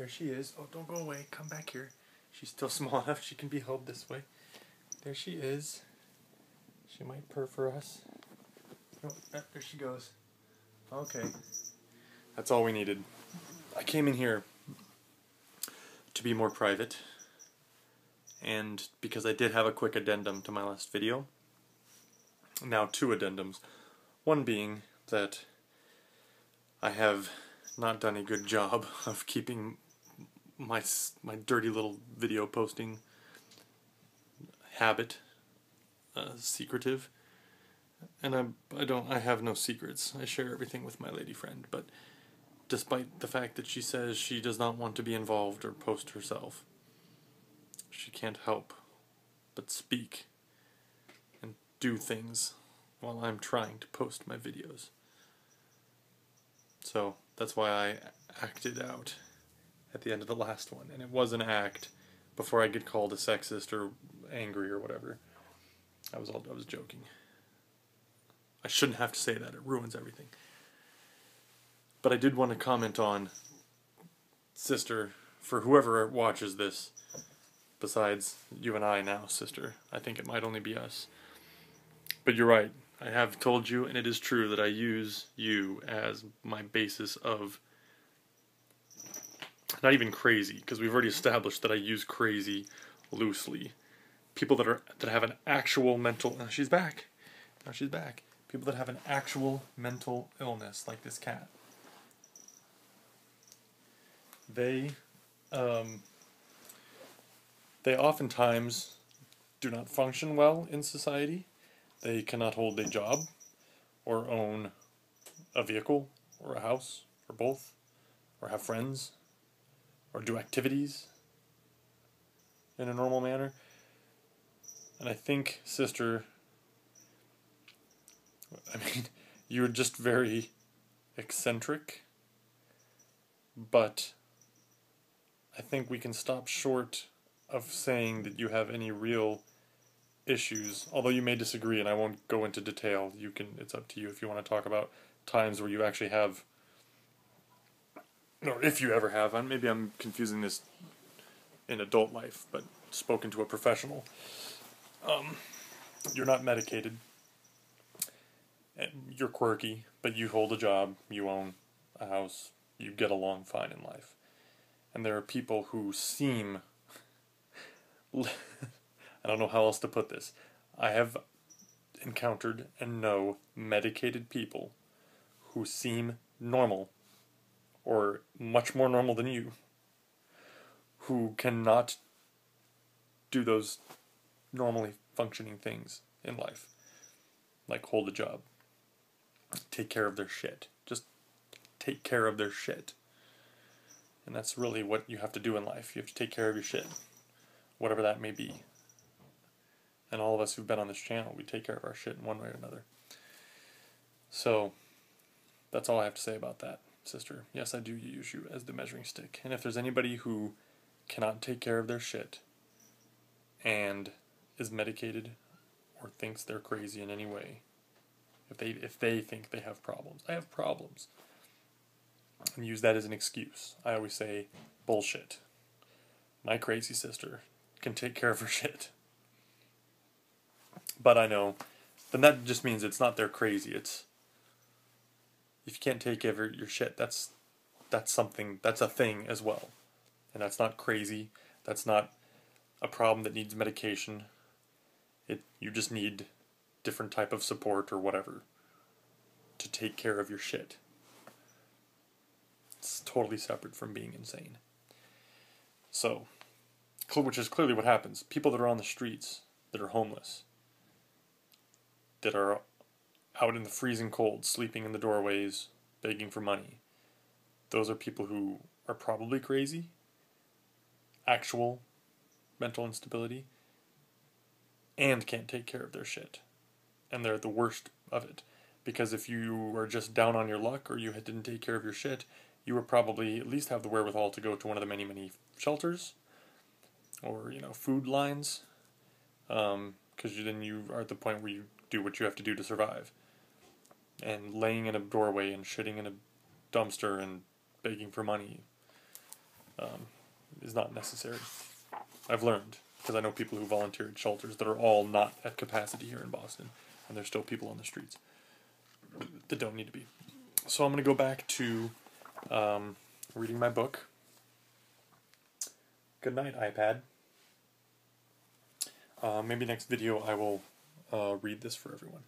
There she is. Oh, don't go away. Come back here. She's still small enough she can be held this way. There she is. She might purr for us. Oh, there she goes. Okay. That's all we needed. I came in here to be more private, and because I did have a quick addendum to my last video. Now 2 addendums. One being that I have not done a good job of keeping my dirty little video posting habit secretive, and I have no secrets. I share everything with my lady friend, but despite the fact that she says she does not want to be involved or post herself, she can't help but speak and do things while I'm trying to post my videos. So that's why I acted out at the end of the last one, and it was an act before I get called a sexist or angry or whatever. I was joking. I shouldn't have to say that, it ruins everything. But I did want to comment on, sister, for whoever watches this, besides you and I now, sister. I think it might only be us. But you're right. I have told you, and it is true, that I use you as my basis of, not even crazy, because we've already established that I use crazy loosely. People that have an actual mental... Now she's back. Now she's back. People that have an actual mental illness, like this cat. They oftentimes do not function well in society. They cannot hold a job, or own a vehicle, or a house, or both, or have friends, or do activities in a normal manner. And I think, sister, you're just very eccentric, but I think we can stop short of saying that you have any real issues, although you may disagree, and I won't go into detail. It's up to you if you want to talk about times where you actually have, or if you ever have. Maybe I'm confusing this in adult life, but spoken to a professional. You're not medicated, and you're quirky, but you hold a job, you own a house, you get along fine in life. And there are people who seem... I don't know how else to put this. I have encountered and know medicated people who seem normal, or much more normal than you, who cannot do those normally functioning things in life. Like hold a job. Take care of their shit. Just take care of their shit. And that's really what you have to do in life. You have to take care of your shit. Whatever that may be. And all of us who've been on this channel, we take care of our shit in one way or another. So, that's all I have to say about that, sister. Yes, I do use you as the measuring stick. And if there's anybody who cannot take care of their shit and is medicated or thinks they're crazy in any way, if they think they have problems, I have problems, and use that as an excuse. I always say, bullshit. My crazy sister can take care of her shit. But I know, then that just means it's not they're crazy. It's, if you can't take care of your shit, that's something, that's a thing as well. And that's not crazy. That's not a problem that needs medication. You just need different type of support or whatever to take care of your shit. It's totally separate from being insane. So, which is clearly what happens. People that are on the streets, that are homeless, that are out in the freezing cold, sleeping in the doorways, begging for money. Those are people who are probably crazy, actual mental instability, and can't take care of their shit. And they're the worst of it. Because if you were just down on your luck, or you didn't take care of your shit, you would probably at least have the wherewithal to go to one of the many, many shelters, or, food lines, because then you are at the point where you do what you have to do to survive. And laying in a doorway and shitting in a dumpster and begging for money is not necessary. I've learned, because I know people who volunteer at shelters that are all not at capacity here in Boston, and there's still people on the streets that don't need to be. So I'm going to go back to reading my book. Good night, iPad. Maybe next video I will read this for everyone.